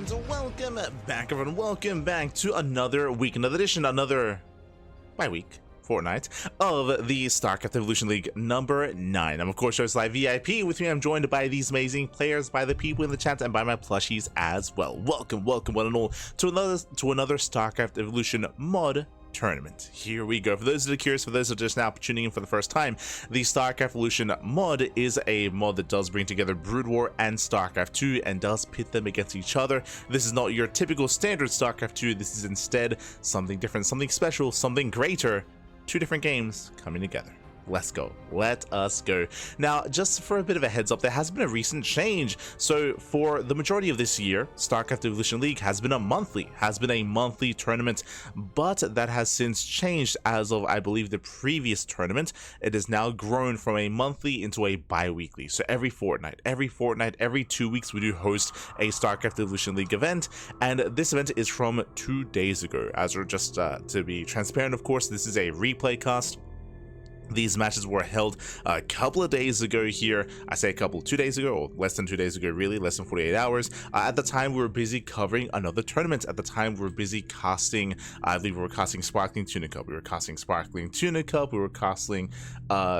And welcome back, everyone. Welcome back to another week, another edition, another bi-week fortnight of the StarCraft Evolution League number 9. I'm of course host live VIP. With me, I'm joined by these amazing players, by the people in the chat, and by my plushies as well. Welcome one and all to another StarCraft Evolution mod tournament. Here we go. For those that are curious, for those that are just now tuning in for the first time, the StarCraft Evolution mod is a mod that does bring together Brood War and StarCraft 2 and does pit them against each other. This is not your typical standard StarCraft 2. This is instead something different, something special, something greater. Two different games coming together. Let's go. Let us go. Now, just for a bit of a heads up, there has been a recent change. So for the majority of this year, StarCraft Evolution League has been a monthly tournament, but that has since changed as of, I believe, the previous tournament. It has now grown from a monthly into a bi-weekly. So every fortnight, every 2 weeks, we do host a StarCraft Evolution League event, and this event is from 2 days ago. As we're just to be transparent, of course, this is a replay cast. These matches were held a couple of days ago here. I say a couple, 2 days ago, or less than 2 days ago, really, less than 48 hours. At the time, we were busy covering another tournament. At the time, we were busy casting, I believe we were casting Sparkling Tuna Cup. We were casting Sparkling Tuna Cup. We were casting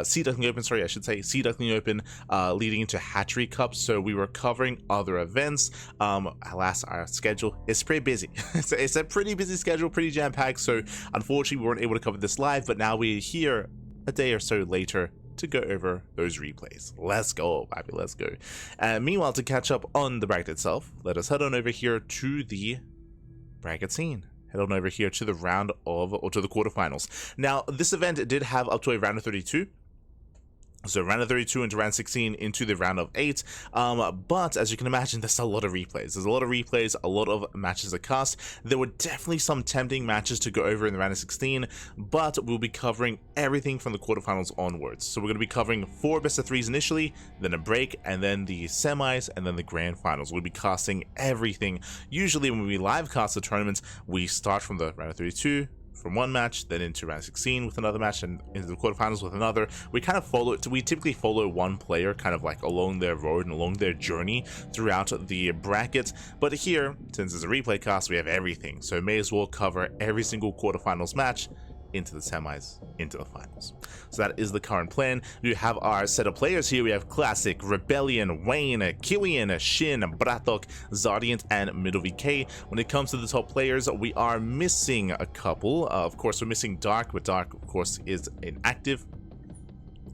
Sea Duckling Open, sorry, I should say Sea Duckling Open, leading into Hatchery Cup. So we were covering other events. Alas, our schedule is pretty busy. It's a pretty busy schedule, pretty jam-packed. So unfortunately, we weren't able to cover this live, but now we're here a day or so later to go over those replays. Let's go, baby, let's go. Meanwhile, to catch up on the bracket itself, let us head on over here to the bracket scene. Head on over here to the round of, or to the quarterfinals. Now, this event did have up to a round of 32. So round of 32 into round 16 into the round of 8, but as you can imagine, there's a lot of replays. There's a lot of replays, a lot of matches to cast. There were definitely some tempting matches to go over in the round of 16, but we'll be covering everything from the quarterfinals onwards. So we're going to be covering 4 best of 3s initially, then a break, and then the semis, and then the grand finals. We'll be casting everything. Usually when we live cast the tournaments, we start from the round of 32, from one match, then into round 16 with another match, and into the quarterfinals with another. We kind of follow, we typically follow one player kind of like along their road and along their journey throughout the bracket. But here, since it's a replay cast, we have everything. So may as well cover every single quarterfinals match into the semis, into the finals. So that is the current plan. We have our set of players here. We have Classic, ReBellioN, Wayne, Killian, Shin, Bratok, Zardiant, and MiddleVK. When it comes to the top players, we are missing a couple. Of course, we're missing Dark, but Dark, of course, is inactive.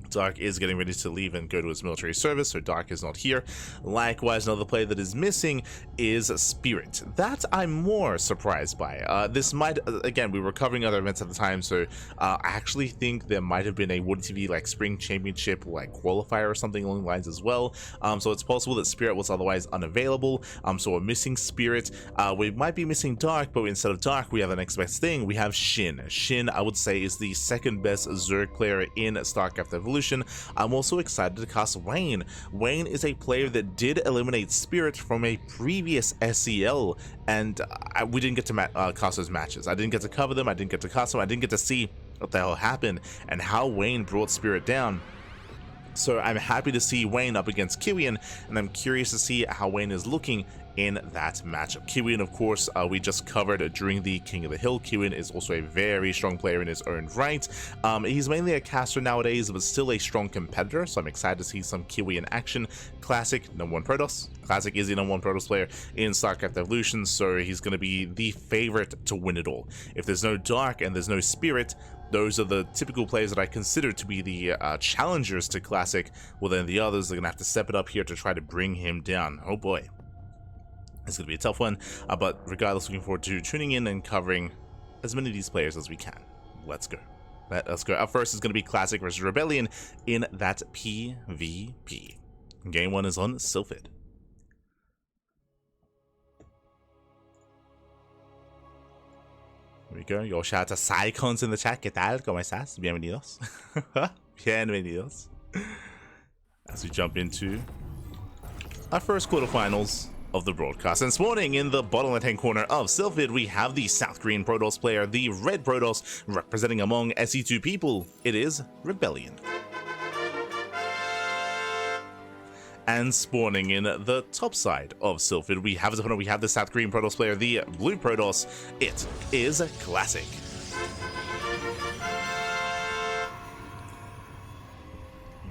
Dark is getting ready to leave and go to his military service, so Dark is not here. Likewise, another player that is missing is Spirit. That I'm more surprised by. This might, again, we were covering other events at the time, so I actually think there might have been a Wood TV like Spring Championship like qualifier or something along the lines as well. So it's possible that Spirit was otherwise unavailable. So we're missing Spirit. We might be missing Dark, but instead of Dark, we have the next best thing. We have Shin. Shin, I would say, is the second best Zerg player in StarCraft Evolution. I'm also excited to cast Wayne. Wayne is a player that did eliminate Spirit from a previous SEL, and we didn't get to cast those matches. I didn't get to cover them, I didn't get to cast them, I didn't get to see what the hell happened and how Wayne brought Spirit down. So I'm happy to see Wayne up against Killian, and I'm curious to see how Wayne is looking in that matchup. Killian, of course, we just covered during the King of the Hill. Killian is also a very strong player in his own right. He's mainly a caster nowadays, but still a strong competitor, so I'm excited to see some Killian action. Classic, #1 Protoss. Classic is the #1 Protoss player in StarCraft Evolution, so he's going to be the favorite to win it all. If there's no Dark and there's no Spirit, those are the typical players that I consider to be the challengers to Classic. Well, then the others are going to have to step it up here to try to bring him down. Oh boy. It's going to be a tough one, but regardless, looking forward to tuning in and covering as many of these players as we can. Let's go. Let us go. Up first is going to be Classic versus ReBellioN in that PvP. Game 1 is on Sylphid. Here we go. Yo, shout out to Psycons in the chat. ¿Qué tal? ¿Cómo estás? Bienvenidos. Bienvenidos. As we jump into our first quarterfinals of the broadcast. And this morning in the bottom left-hand corner of Sylphid, we have the South Korean Protoss player, the Red Protoss, representing among SE2 people. It is ReBellioN. And spawning in the top side of Sylphid, we have the South Korean Protoss player, the Blue Protoss. It is Classic.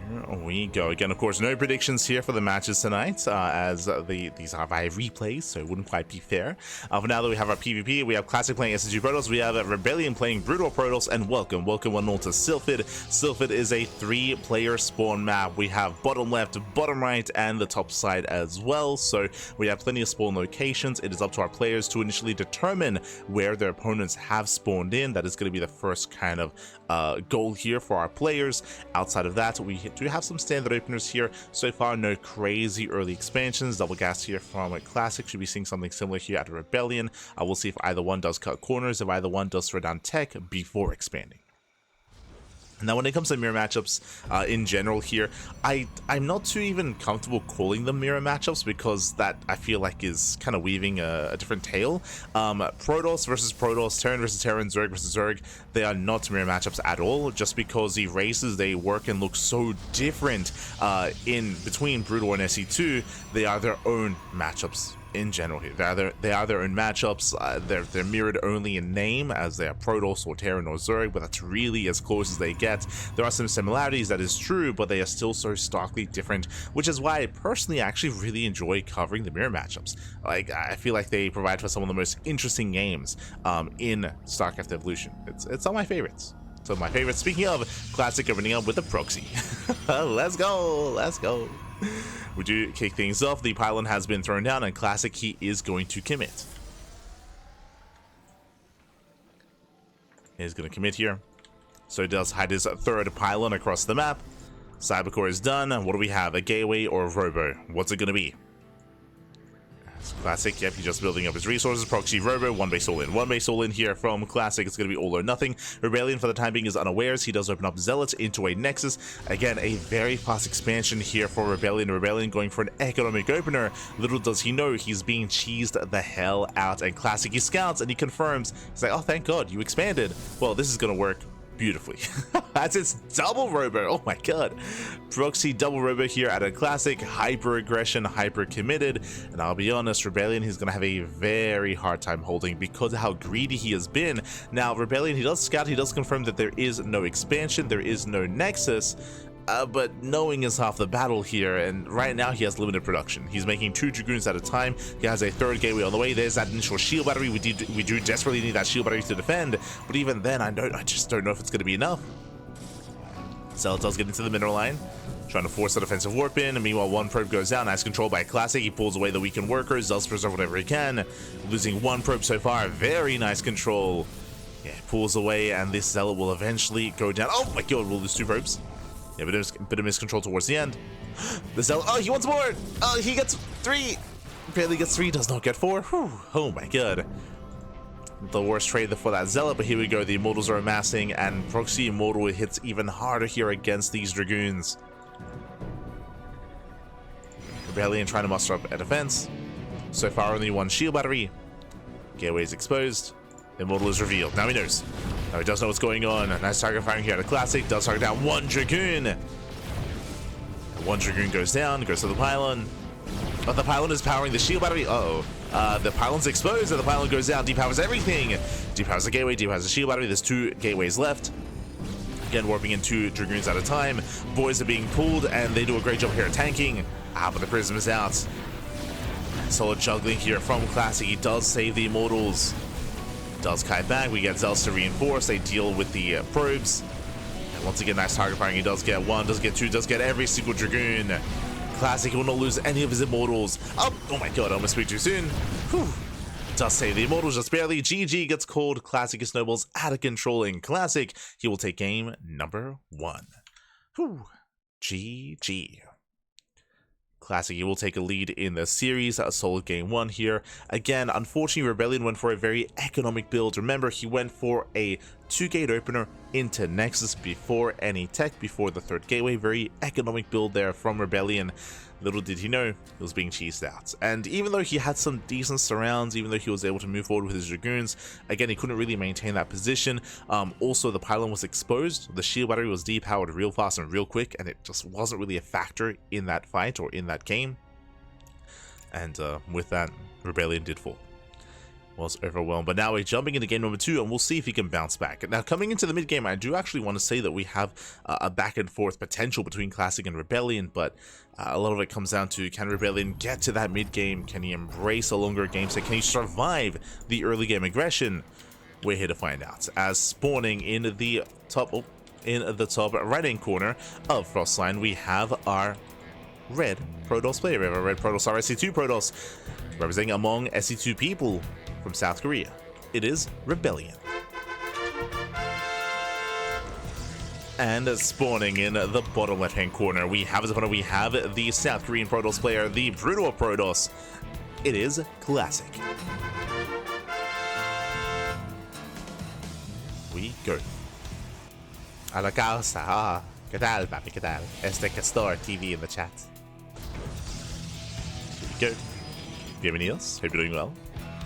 Here we go. Again, of course, no predictions here for the matches tonight, as these are via replays, so it wouldn't quite be fair. For now, though, we have our PvP. We have Classic playing SG Protoss. We have ReBellioN playing Brutal Protoss, and welcome one all to Sylphid. Sylphid is a 3-player spawn map. We have bottom left, bottom right, and the top side as well. So we have plenty of spawn locations. It is up to our players to initially determine where their opponents have spawned in. That is going to be the first kind of goal here for our players. Outside of that, we do have some standard openers here. So far, no crazy early expansions. Double gas here from a Classic. Should be seeing something similar here at ReBellioN. We'll see if either one does cut corners, if either one does throw down tech before expanding. Now, when it comes to mirror matchups in general here, I'm not too even comfortable calling them mirror matchups, because that I feel like is kind of weaving a different tale. Protoss versus Protoss, Terran versus Terran, Zerg versus Zerg, they are not mirror matchups at all, just because the races they work and look so different in between Brutal and SE2. They are their own matchups. In general here, they are their own matchups. They're mirrored only in name, as they are Protoss or Terran or Zerg, but that's really as close as they get. There are some similarities, that is true, but they are still so starkly different, which is why I personally actually really enjoy covering the mirror matchups. Like, I feel like they provide for some of the most interesting games in StarCraft Evolution. It's all my favorites. So my favorites. Speaking of, Classic opening up with a proxy. Let's go. We do kick things off. The pylon has been thrown down, and Classic, he is going to commit. He's going to commit here. So he does hide his 3rd pylon across the map. Cybercore is done. What do we have? A gateway or a robo? What's it going to be? Classic, yep, he's just building up his resources. Proxy robo, one base all in here from Classic. It's going to be all or nothing. ReBellioN for the time being is unawares. He does open up Zealots into a Nexus. Again, a very fast expansion here for ReBellioN. ReBellioN going for an economic opener. Little does he know, he's being cheesed the hell out. And Classic, he scouts and he confirms. He's like, oh, thank God, you expanded. Well, this is going to work beautifully. That's its double robo. Oh my god. Proxy double robo here at a Classic. Hyper aggression, hyper committed, and I'll be honest, ReBellioN, he's gonna have a very hard time holding because of how greedy he has been. Now ReBellioN, he does scout, he does confirm that there is no expansion, there is no Nexus, but knowing is half the battle here, and right now he has limited production. He's making 2 Dragoons at a time. He has a 3rd gateway on the way. There's that initial shield battery. We do desperately need that shield battery to defend, but even then, I just don't know if it's going to be enough. Cell does get into the mineral line, trying to force a defensive warp in, and meanwhile, 1 probe goes down. Nice control by Classic. He pulls away the weakened workers, does preserve whatever he can. Losing 1 probe so far. Very nice control. Yeah, pulls away, and this Zealot will eventually go down. Oh my god, we'll lose 2 probes. Yeah, but there's a bit of miscontrol towards the end. The Zealot, oh, he wants more! Oh, he gets 3! Barely gets 3, does not get 4. Whew. Oh my god. The worst trade for that Zealot, but here we go. The Immortals are amassing, and Proxy Immortal hits even harder here against these Dragoons. ReBellioN trying to muster up a defense. So far, only 1 shield battery. Gateway is exposed. Immortal is revealed. Now he knows. Now he does know what's going on. Nice target firing here at a Classic. Does target down 1 Dragoon. 1 Dragoon goes down, goes to the pylon. But the pylon is powering the shield battery. Uh-oh. The pylon's exposed and the pylon goes down. Depowers everything. Depowers the gateway, depowers the shield battery. There's 2 gateways left. Again, warping in 2 Dragoons at a time. Boys are being pulled and they do a great job here at tanking. But the prism is out. Solid juggling here from Classic. He does save the Immortals. Does kite back. We get Zealots to reinforce. They deal with the probes. And once again, nice target firing. He does get 1, does get 2, does get every single Dragoon. Classic will not lose any of his Immortals. Oh my god, I almost speak too soon. Whew. Does save the Immortals just barely. GG gets called. Classic snowballs out of control in Classic. He will take game number 1. Whew. GG. Classic, he will take a lead in the series. A solid game 1 here. Again, unfortunately, ReBellioN went for a very economic build. Remember, he went for a 2-gate opener into Nexus before any tech, before the 3rd gateway. Very economic build there from ReBellioN. Little did he know, he was being cheesed out. And even though he had some decent surrounds, even though he was able to move forward with his Dragoons, again, he couldn't really maintain that position. Also, the pylon was exposed, the shield battery was depowered real fast and real quick, and it just wasn't really a factor in that fight or in that game. And with that, ReBellioN did fall. Was overwhelmed, but now we're jumping into game number 2 and we'll see if he can bounce back. Now, coming into the mid game, I do actually want to say that we have a back and forth potential between Classic and ReBellioN, but a lot of it comes down to, can ReBellioN get to that mid game? Can he embrace a longer game set? Can he survive the early game aggression? We're here to find out, as spawning in the top right hand corner of Frostline, we have our red Protoss player. We have a red Protoss, our SC2 Protoss, representing among SC2 people from South Korea. It is ReBellioN. And spawning in the bottom left hand corner, we have the South Korean Protoss player, the Brutal Protoss. It is Classic. We go. A la causa. Ah, ¿qué tal, papi? ¿Qué tal? Castor TV in the chat. Here we go. Bienvenidos. Hope you're doing well.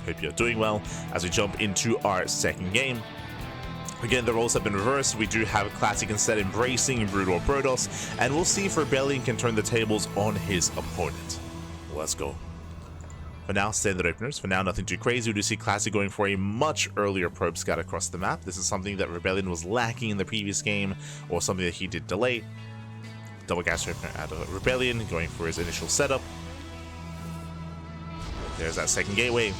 Hope you're doing well as we jump into our second game. Again, the roles have been reversed. We do have Classic instead embracing Brutal Protoss, and we'll see if ReBellioN can turn the tables on his opponent. Let's go. For now, standard openers. For now, nothing too crazy. We do see Classic going for a much earlier probe scout across the map. This is something that ReBellioN was lacking in the previous game, or something that he did delay. Double gas opener out of ReBellioN, going for his initial setup. There's that second gateway.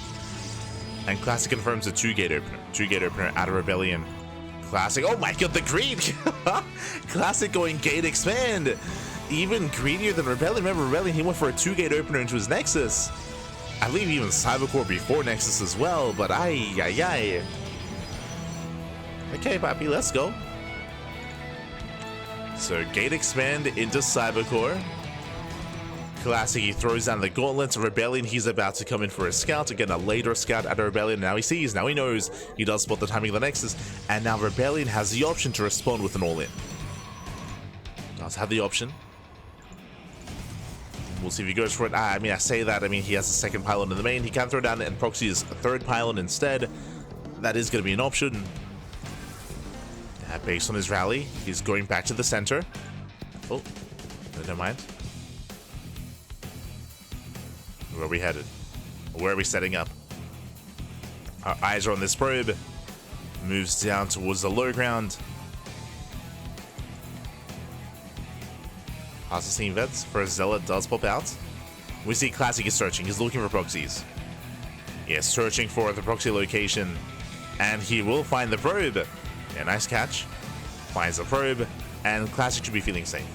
And Classic confirms a 2-gate opener. 2-gate opener out of ReBellioN. Classic, oh my god, the greed! Classic going gate expand! Even greedier than ReBellioN. Remember, ReBellioN, he went for a 2-gate opener into his Nexus. I believe even Cybercore before Nexus as well, but ay. Okay, papi, let's go. So, gate expand into Cybercore. Classic, he throws down the gauntlet to ReBellioN. He's about to come in for a scout. Again, a later scout at ReBellioN. Now he sees, now he knows. He does spot the timing of the Nexus. And now ReBellioN has the option to respond with an all-in. Does have the option. We'll see if he goes for it. I mean, I say that. I mean, he has a second pylon in the main. He can throw down and proxy his third pylon instead. That is going to be an option. Based on his rally, he's going back to the center. Oh, never mind. Where are we headed? Where are we setting up? Our eyes are on this probe. Moves down towards the low ground. Passes team vets for a Zealot does pop out. We see Classic is searching. He's looking for proxies. Yes, searching for the proxy location. And he will find the probe. Yeah, nice catch. Finds the probe. And Classic should be feeling safe.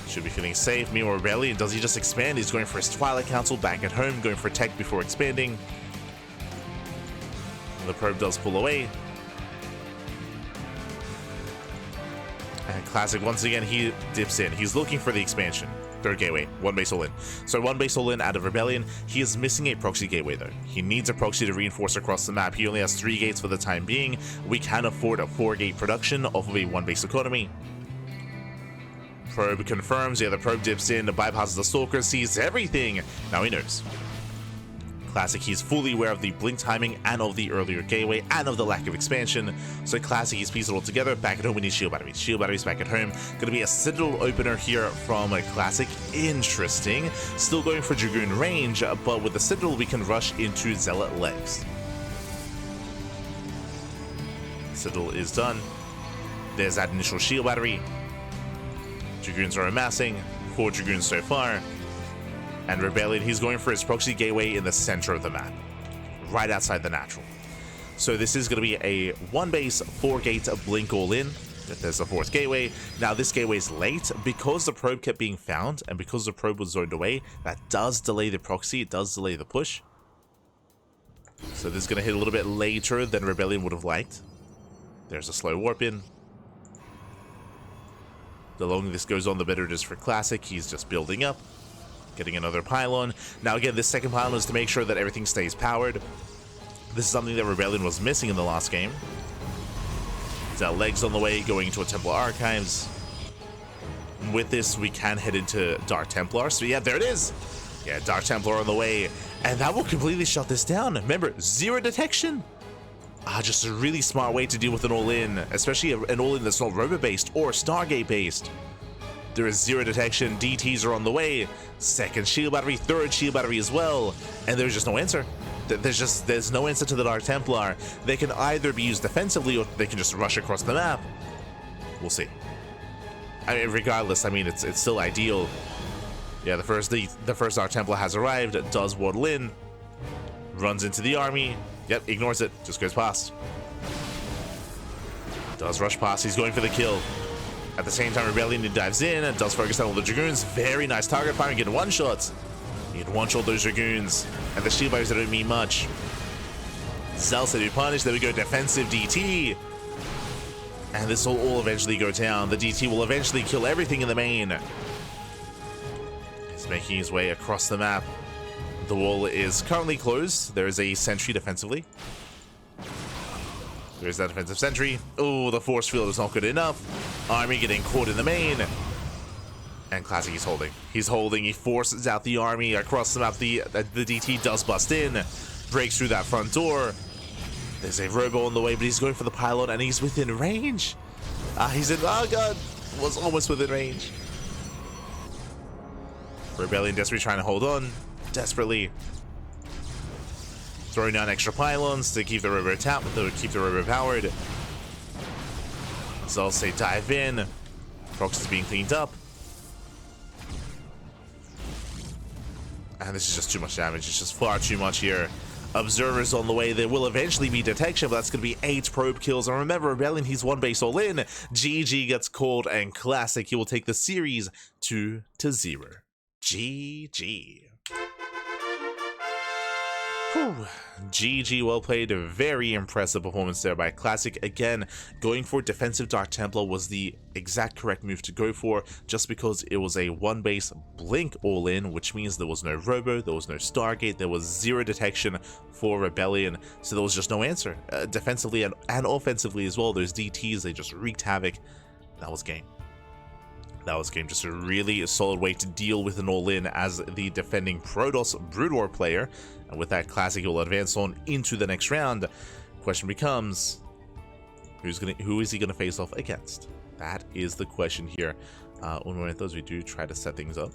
Should be feeling safe. Meanwhile, ReBellioN, does he just expand? He's going for his Twilight Council back at home, going for tech before expanding. The probe does pull away. And Classic, once again, he dips in. He's looking for the expansion. Third gateway, 1 base all in. So 1 base all in out of ReBellioN. He is missing a proxy gateway though. He needs a proxy to reinforce across the map. He only has 3 gates for the time being. We can afford a 4-gate production off of a 1 base economy. Probe confirms, yeah, the probe dips in, bypasses the Stalker, sees everything. Now he knows. Classic, he's fully aware of the blink timing and of the earlier gateway and of the lack of expansion. So Classic, he's pieced it all together. Back at home, we need shield batteries. Shield batteries back at home. Gonna be a Citadel opener here from a Classic. Interesting. Still going for Dragoon range, but with the Citadel, we can rush into Zealot legs. Citadel is done. There's that initial shield battery. Dragoons are amassing, 4 Dragoons so far, and ReBellioN, he's going for his proxy gateway in the center of the map, right outside the natural. So this is going to be a 1 base, 4-gate blink all in. There's the 4th gateway. Now this gateway is late because the probe kept being found, and because the probe was zoned away, that does delay the proxy, it does delay the push. So this is going to hit a little bit later than ReBellioN would have liked. There's a slow warp in. The longer this goes on, the better it is for Classic. He's just building up, getting another pylon. Now again, this second pylon is to make sure that everything stays powered. This is something that ReBellioN was missing in the last game. Legs on the way, going into a Templar Archives. with this, we can head into Dark Templar. So yeah, there it is. Yeah, Dark Templar on the way. And that will completely shut this down. Remember, 0 detection. Just a really smart way to deal with an all-in, especially an all-in that's not robo-based or Stargate-based. There is 0 detection, DTs are on the way, 2nd shield battery, 3rd shield battery as well, and there's just no answer. There's no answer to the Dark Templar. They can either be used defensively or they can just rush across the map. We'll see. I mean, regardless, I mean, it's still ideal. Yeah, the first Dark Templar has arrived, does waddle in, runs into the army. Yep, ignores it, just goes past. Does rush past, he's going for the kill. At the same time, ReBellioN dives in and does focus on all the Dragoons. Very nice target firing, getting one-shots. You can one-shot those Dragoons, and the shield barriers don't mean much. Zell said he'd punish, there we go, defensive DT. And this will all eventually go down. The DT will eventually kill everything in the main. He's making his way across the map. The wall is currently closed. There is a sentry defensively. There's that defensive sentry. Oh, the force field is not good enough. Army getting caught in the main. And Classic is holding. He's holding. He forces out the army across the map. The DT does bust in. Breaks through that front door. There's a robo on the way, but he's going for the pylon and he's within range. He's in. Oh, God. Was almost within range. ReBellioN desperately trying to hold on. Desperately throwing down extra pylons to keep the robo tapped, to keep the robo powered. So I'll say dive in. Prox is being cleaned up. And this is just too much damage. It's just far too much here. Observers on the way. There will eventually be detection, but that's going to be 8 probe kills. And remember, ReBellioN, he's 1 base all in. GG gets called, and Classic, he will take the series 2-0. GG. Whew. GG, well played. A very impressive performance there by Classic. Again, going for defensive Dark Templar was the exact correct move to go for, just because it was a 1 base blink all in, which means there was no robo, there was no Stargate, there was 0 detection for ReBellioN, so there was just no answer. Defensively and offensively as well, those DTs, they just wreaked havoc. That was game. That was game. Just a really solid way to deal with an all-in as the defending Protoss Brood War player. And with that, Classic will advance on into the next round. Question becomes, who is he gonna face off against? That is the question here. One moment, those we do try to set things up.